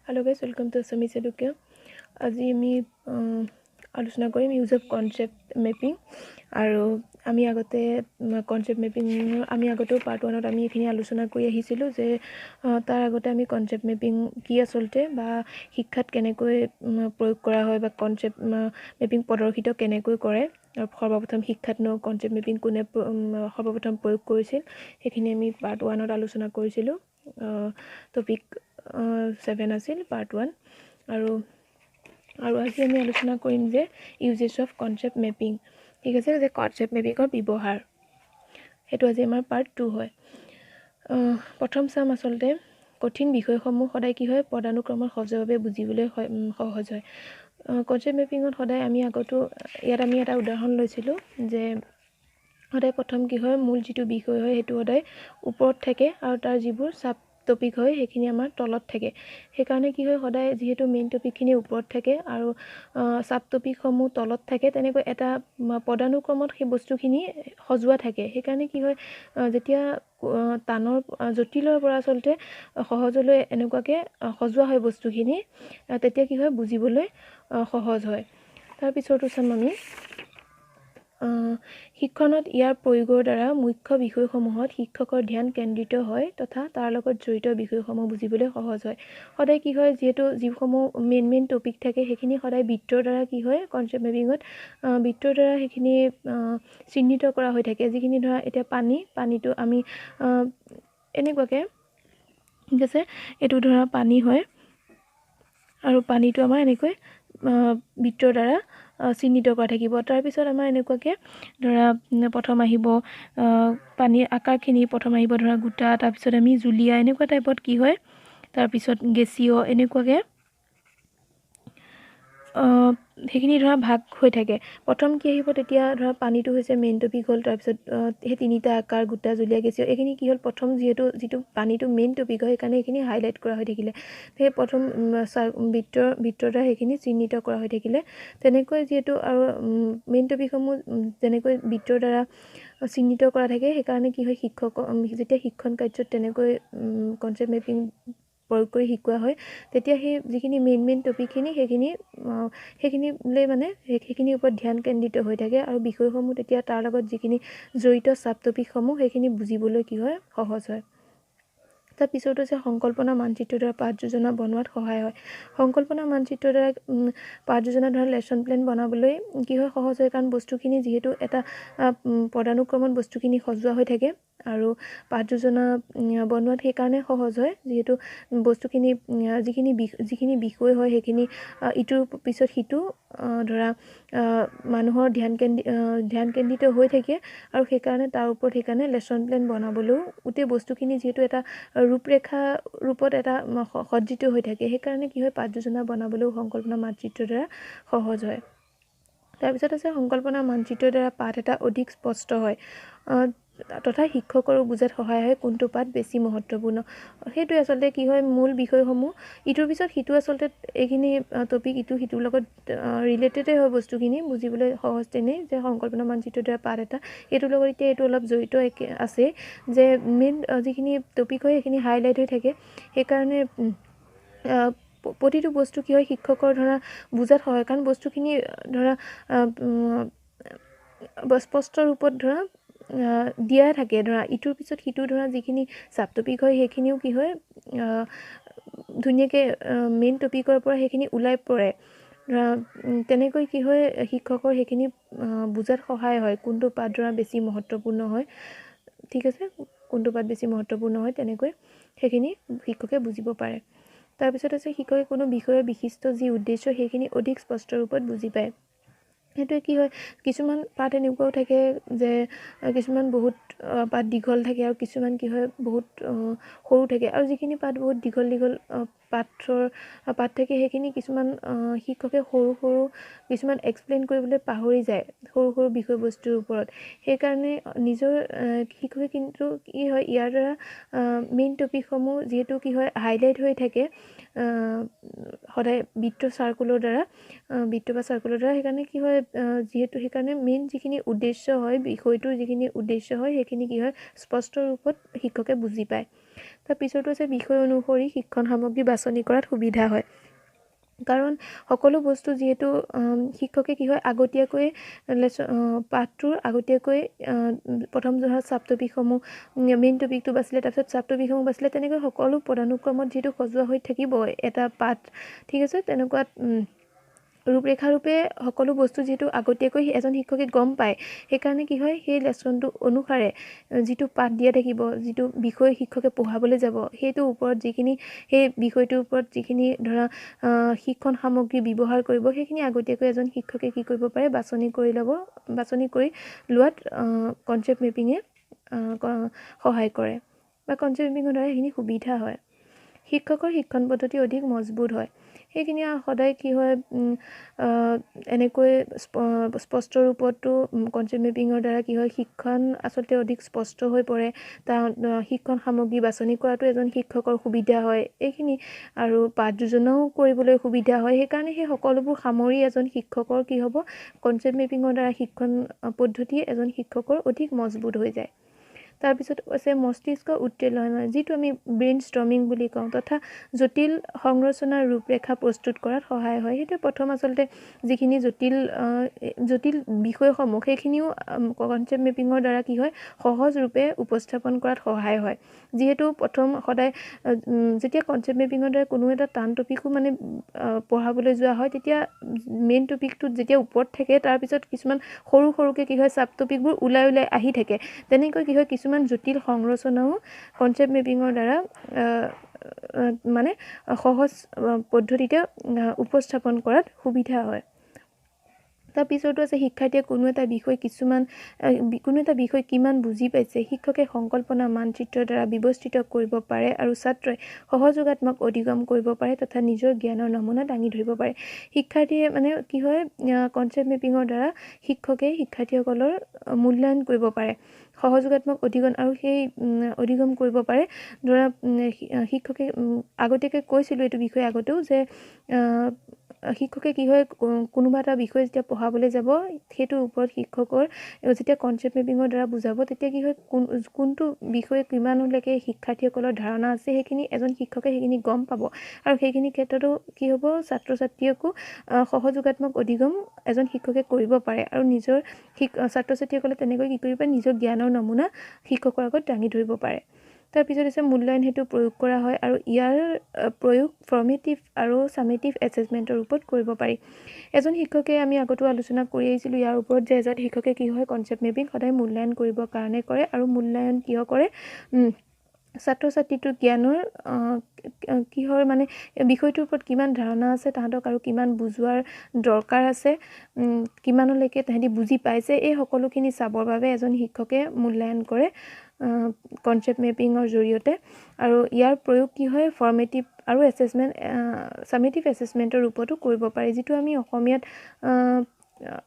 Hello guys, welcome to Assamese Educare. আজি আমি আলোচনা কৰিম ইউজ অফ কনসেপ্ট মেপিং আৰু আমি আগতে কনসেপ্ট মেপিং আমি আগতেও পাৰ্ট 1 ত আমি এখিনি আলোচনা কৰি আহিছিলো যে তাৰ আগতে আমি কনসেপ্ট মেপিং কি আসলতে বা শিক্ষাত কেনেকৈ প্ৰয়োগ কৰা হয় বা কনসেপ্ট মেপিং প্ৰদৰ্শিত কেনেকৈ কৰে আৰু সৰ্বপ্ৰথম শিক্ষাত কনসেপ্ট মেপিং কোনে সৰ্বপ্ৰথম প্ৰয়োগ কৰিছিল সেইখিনি আমি পাৰ্ট 1 ত আলোচনা কৰিছিলো টপিক 7 আছিল পাৰ্ট 1 আৰু আজি আমি আলোচনা কৰিম যে ইউজেছ অফ কনসেপ্ট মেপিং ঠিক আছে যে কনসেপ্ট মেপিংৰ ব্যৱহাৰ হেতু আজি আমাৰ পাৰ্ট 2 হয় প্ৰথম চাম আসলতে কঠিন বিষয়সমূহ সদায় কি হয় পদানুক্ৰমত সহজভাৱে বুজিবলৈ সহজ হয় কনসেপ্ট মেপিংত সদায় আমি আগতো ইয়াত আমি এটা উদাহৰণ লৈছিলো যে সদায় প্ৰথম কি হয় মূল যেটো বিষয় হয় হেতু সদায় ওপৰত থাকে আৰু তাৰ যিবোৰ সাব টপিক হয় হেখিনি আমাৰ তলত থাকে সেই কাৰণে কি হয় সদায় যেহেতু মেইন টপিক খিনি ওপৰত থাকে আৰু সাব টপিক সমূহ তলত থাকে তেনেকৈ এটা পদানুক্ৰমত সেই বস্তুখিনি সজোৱা থাকে সেই কাৰণে কি হয় যেতিয়া তানৰ জটিলৰ পৰা চলতে সহজলৈ এনেকুৱাকে সজোৱা হয় বস্তুখিনি তেতিয়া কি হয় বুজিবলৈ সহজ হয় তাৰ পিছতো চাম আমি শিক্ষণত ইয়াৰ প্ৰয়োগৰ দ্বাৰা মুখ্য বিষয়সমূহত শিক্ষকৰ ধ্যান কেন্দ্ৰিত হয় তথা তাৰ লগত জড়িত বিষয়সমূহ বুজিবলৈ সহজ হয় সদায় কি হয় যেহেতু যিসমূহ মেইন টপিক থাকে সেইখিনি সদায় বৃত্তৰ দ্বাৰা কি হয় কনসেপ্ট মেপিংত বৃত্তৰ দ্বাৰা সেইখিনি চিহ্নিত কৰা হৈ থাকে যিখিনি ধৰা এতিয়া পানীটো আমি এনেকুৱাকে ঠিক আছে এটো ধৰা পানী হয় আৰু পানীটো আমাৰ এনেকৈ বৃত্তৰ দ্বাৰা চিহ্নিত কৰা থাকিব তাৰ পিছত আমাৰ এনেকুৱাকে ধৰা প্ৰথম আহিব পানীৰ আকাৰখিনি প্ৰথম আহিব ধৰা গুটা তাৰ পিছত আমি জুলিয়া এনেকুৱা টাইপত কি হয় তাৰ পিছত গেছিয় এনেকুৱাকে হেখিনি ধৰা ভাগ হৈ থাকে প্ৰথম কি আহিব তেতিয়া ধৰা পানীটো হৈছে মেইন টপিক হল তাৰ পিছত হে তিনিটা আকাৰ গুটা জুলিয়া গেছিয় এখিনি কি হল প্ৰথম যেটো পানীটো মেইন টপিক হয় কাৰণে এখিনি হাইলাইট কৰা হৈ থাকিলে সেই প্ৰথম বৃত্তৰ হেখিনি চিহ্নিত কৰা হৈ থাকিলে তেনেকৈ যেটো আৰু মেইন টপিকসমূহ তেনেকৈ বৃত্তৰ দ্বাৰা চিহ্নিত কৰা থাকে সেই কাৰণে কি হয় শিক্ষক যেতিয়া শিক্ষণ কাৰ্যত তেনেকৈ কনসেপ্ট মেপিং প্ৰয়োগ কৰি শিকোৱা হয় তেতিয়া সেই যিখিনি মেইন টপিকখিনি সেইখিনিলৈ মানে সেইখিনিৰ ওপৰত ধ্যান কেন্দ্ৰিত হৈ থাকে আৰু বিষয়সমূহ তেতিয়া তাৰ লগত যিখিনি জড়িত সাব টপিকসমূহ সেইখিনি বুজিবলৈ কি হয় সহজ হয় তাৰ পিছতো যে সংকল্পনা মানচিত্ৰৰ দ্বাৰা পাঠ যোজনা বনোৱাত সহায় হয় সংকল্পনা মানচিত্ৰৰ দ্বাৰা পাঠ যোজনা ধৰা লেসন প্ল্যান বনাবলৈ কি হয় সহজ হয় কাৰণ বস্তুখিনি যেহেতু এটা পদানুক্ৰমত বস্তুখিনি সজোৱা হৈ থাকে আৰু পাঠ যোজনা বনোৱাত সেই কাৰণে সহজ হয় যেহেতু বস্তুখিনি যিখিনি বিষয় হয় সেইখিনি ইটোৰ পিছত সিটো ধৰা মানুহৰ ধ্যান কেন্দ্ৰিত হৈ থাকে আৰু সেই কাৰণে তাৰ ওপৰত সেইকাৰণে লেসন প্ল্যান বনাবলৈও উতে বস্তুখিনি যেহেতু এটা ৰূপৰেখা ৰূপত এটা সজ্জিত হৈ থাকে সেই কাৰণে কি হয় পাঠ যোজনা বনাবলৈও সংকল্পনা মানচিত্ৰৰ দ্বাৰা সহজ হয় তাৰ পিছত আছে সংকল্পনা মানচিত্ৰৰ দ্বাৰা পাঠ এটা অধিক স্পষ্ট হয় তথা শিক্ষকৰো বুজাত সহায় হয় কোনটো পাঠ বেছি মহত্বপূৰ্ণ হেতু আসলতে কি হয় মূল বিষয়সমূহ ইটোৰ পিছত হিটো আসলতে এখিনি টপিক ইটো হিটোৰ লগত ৰিলেটেড হয় বস্তুখিনি বুজিবলৈ সহজ তেনে যে সংকল্পনা মানচিত্ৰৰ দ্বাৰা পাঠ এটা এটোৰ লগত এতিয়া এটো অলপ জড়িত আছে যে মেইন যিখিনি টপিক হয় সেইখিনি হাইলাইট হৈ থাকে সেই কাৰণে প্ৰতিটো বস্তু কি হয় শিক্ষকৰ ধৰা বুজাত সহায় কাৰণ বস্তুখিনি ধৰা স্পষ্ট ৰূপত ধৰা দিয়া থাকে ধৰা ইটোৰ পিছত হিটো ধৰা যিখিনি সাব টপিক হয় সেইখিনিও কি হয় ধুনিয়াকে মেইন টপিকৰ পৰা সেইখিনি উলাই পৰে তেনেকৈ কি হয় শিক্ষকৰ সেইখিনি বুজাত সহায় হয় কোনটো পাঠ ধৰা বেছি মহত্বপূৰ্ণ হয় ঠিক আছে কোনটো পাঠ বেছি মহত্বপূৰ্ণ হয় তেনেকৈ সেইখিনি শিক্ষকে বুজিব পাৰে তাৰ পিছত আছে শিক্ষকে কোনো বিষয়ৰ বিশিষ্ট যি উদ্দেশ্য সেইখিনি অধিক স্পষ্ট ৰূপত বুজি পায় হেতু কি হয় কিছুমান পাঠ এনেকুৱাও থাকে যে কিছুমান বহুত পাঠ দীঘল থাকে আৰু কিছুমান কি হয় বহুত সৰু থাকে আৰু যিখিনি পাঠ বহুত দীঘল পাঠ থাকে সেইখিনি কিছুমান শিক্ষকে সৰু কিছুমান এক্সপ্লেইন কৰিবলৈ পাহৰি যায় সৰু বিষয়বস্তুৰ ওপৰত সেই কাৰণে নিজৰ শিক্ষকে কিন্তু কি হয় ইয়াৰ দ্বাৰা মেইন টপিকসমূহ যেহেতু কি হয় হাইলাইট হৈ থাকে সদায় বৃত্ত সাৰ্কুলৰ দ্বাৰা সেইকাৰণে কি হয় যেহেতু সেইকাৰণে মেইন যিখিনি উদ্দেশ্য হয় বিষয়টোৰ যিখিনি উদ্দেশ্য হয় সেইখিনি কি হয় স্পষ্ট ৰূপত শিক্ষকে বুজি পায় তাৰ পিছতো আছে বিষয় অনুসৰি শিক্ষণ সামগ্ৰী বাছনি কৰাত সুবিধা হয়। কাৰণ সকলো বস্তু যিহেতু শিক্ষকে কি হয় আগতীয়াকৈ পাঠটোৰ আগতীয়াকৈ প্ৰথম ধৰা ছাব টপিকসমূহ মেইন টপিকটো বাছিলে, তাৰপিছত ছাব টপিকসমূহ বাছিলে, তেনেকৈ সকলো পদানুক্ৰমত যিহেতু সজোৱা হৈ থাকিব এটা পাঠ, ঠিক আছে। তেনেকুৱাত ৰূপৰেখাৰূপে সকলো বস্তু যিহেতু আগতীয়াকৈ এজন শিক্ষকে গম পায়, সেইকাৰণে কি হয় সেই লেচনটো অনুসাৰে যিটো পাঠ দিয়া থাকিব, যিটো বিষয় শিক্ষকে পঢ়াবলৈ যাব, সেইটোৰ ওপৰত যিখিনি সেই বিষয়টোৰ ওপৰত যিখিনি ধৰা শিক্ষণ সামগ্ৰী ব্যৱহাৰ কৰিব, সেইখিনি আগতীয়াকৈ এজন শিক্ষকে কি কৰিব পাৰে বাছনি কৰি লোৱাত কনচেপ্ট মেপিঙে সহায় কৰে বা কনচেপ্ট মেপিঙৰ দ্বাৰা সেইখিনি সুবিধা হয়। শিক্ষকৰ শিক্ষণ পদ্ধতি অধিক মজবুত হয়। সেইখিনি সদায় কি হয় এনেকৈ স্পষ্ট ৰূপতো কনচেপ্ট মেপিঙৰ দ্বাৰা কি হয় শিক্ষণ আচলতে অধিক স্পষ্ট হৈ পৰে। তাৰ শিক্ষণ সামগ্ৰী বাছনি কৰাটো এজন শিক্ষকৰ সুবিধা হয় এইখিনি, আৰু পাঠ যোজনাও কৰিবলৈ সুবিধা হয়। সেইকাৰণে সেই সকলোবোৰ সামৰি এজন শিক্ষকৰ কি হ'ব কনচেপ্ট মেপিঙৰ দ্বাৰা শিক্ষণ পদ্ধতি এজন শিক্ষকৰ অধিক মজবুত হৈ যায়। তাৰপিছত আছে মস্তিষ্ক উত্তোলন, যিটো আমি ব্ৰেইন ষ্টৰ্মিং বুলি কওঁ, তথা জটিল সংৰচনাৰ ৰূপৰেখা প্ৰস্তুত কৰাত সহায় হয়। সেইটো প্ৰথম আচলতে যিখিনি জটিল বিষয়সমূহ সেইখিনিও কনচেপ্ট মেপিঙৰ দ্বাৰা কি হয় সহজ ৰূপে উপস্থাপন কৰাত সহায় হয়। যিহেতু প্ৰথম সদায় যেতিয়া কনচেপ্ট মেপিঙৰ দ্বাৰা কোনো এটা টান টপিকো মানে পঢ়াবলৈ যোৱা হয়, তেতিয়া মেইন টপিকটোত যেতিয়া ওপৰত থাকে তাৰপিছত কিছুমান সৰুকৈ কি হয় ছাব টপিকবোৰ ওলাই আহি থাকে। তেনেকৈ কি হয় কিছুমান জটিল সংৰচনাও কনচেপ্ট মেপিঙৰ দ্বাৰা মানে সহজ পদ্ধতিতে উপস্থাপন কৰাত সুবিধা হয়। তাৰপিছতো আছে শিক্ষাৰ্থীয়ে কোনো এটা বিষয় কিমান বুজি পাইছে শিক্ষকে সংকল্পনা মানচিত্ৰৰ দ্বাৰা ব্যৱস্থিত কৰিব পাৰে, আৰু ছাত্ৰই সহযোগাত্মক অধিগম কৰিব পাৰে তথা নিজৰ জ্ঞানৰ নমুনা দাঙি ধৰিব পাৰে। শিক্ষাৰ্থীয়ে মানে কি হয় কনচেপ্ট মেপিঙৰ দ্বাৰা শিক্ষকে শিক্ষাৰ্থীসকলৰ মূল্যায়ন কৰিব পাৰে, সহযোগাত্মক অধিগম, আৰু সেই অধিগম কৰিব পাৰে। ধৰা শিক্ষকে আগতীয়াকৈ কৈছিলোঁ এইটো বিষয়ে আগতেও যে শিক্ষকে কি হয় কোনোবা এটা বিষয় যেতিয়া পঢ়াবলৈ যাব সেইটোৰ ওপৰত শিক্ষকৰ যেতিয়া কনচেপ্ট মেপিঙৰ দ্বাৰা বুজাব, তেতিয়া কি হয় কোনটো বিষয়ে কিমানলৈকে শিক্ষাৰ্থীসকলৰ ধাৰণা আছে সেইখিনি এজন শিক্ষকে সেইখিনি গম পাব, আৰু সেইখিনি ক্ষেত্ৰতো কি হ'ব ছাত্ৰ ছাত্ৰীকো সহযোগাত্মক অধিগম এজন শিক্ষকে কৰিব পাৰে, আৰু নিজৰ ছাত্ৰ ছাত্ৰীসকলে তেনেকৈ কি কৰিব পাৰে নিজৰ জ্ঞানৰ নমুনা শিক্ষকৰ আগত দাঙি ধৰিব পাৰে। তাৰপিছত আছে মূল্যায়ন সেইটো প্ৰয়োগ কৰা হয়, আৰু ইয়াৰ প্ৰয়োগ ফৰ্মেটিভ আৰু চামেটিভ এছেছমেণ্টৰ ওপৰত কৰিব পাৰি। এজন শিক্ষকে আমি আগতো আলোচনা কৰি আহিছিলোঁ ইয়াৰ ওপৰত যে এজন শিক্ষকে কি হয় কনচেপ্ট মেপিং সদায় মূল্যায়ন কৰিবৰ কাৰণে কৰে, আৰু মূল্যায়ন কিয় কৰে ছাত্ৰ ছাত্ৰীটোৰ জ্ঞানৰ কিহৰ মানে বিষয়টোৰ ওপৰত কিমান ধাৰণা আছে তাহাঁতক, আৰু কিমান বুজোৱাৰ দৰকাৰ আছে, কিমানলৈকে তাহাঁতি বুজি পাইছে, এই সকলোখিনি চাবৰ বাবে এজন শিক্ষকে মূল্যায়ন কৰে কনচেপ্ট মেপিঙৰ জৰিয়তে। আৰু ইয়াৰ প্ৰয়োগ কি হয় ফৰ্মেটিভ আৰু চামেটিভ এছেছমেণ্টৰ ৰূপতো কৰিব পাৰি, যিটো আমি অসমীয়াত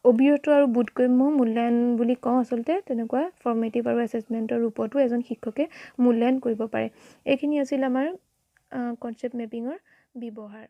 অবিৰত আৰু বোধগম্য মূল্যায়ন বুলি কওঁ আচলতে। তেনেকুৱা ফৰ্মেটিভ আৰু এছেছমেণ্টৰ ৰূপতো এজন শিক্ষকে মূল্যায়ন কৰিব পাৰে। এইখিনি আছিল আমাৰ কনচেপ্ট মেপিঙৰ ব্যৱহাৰ।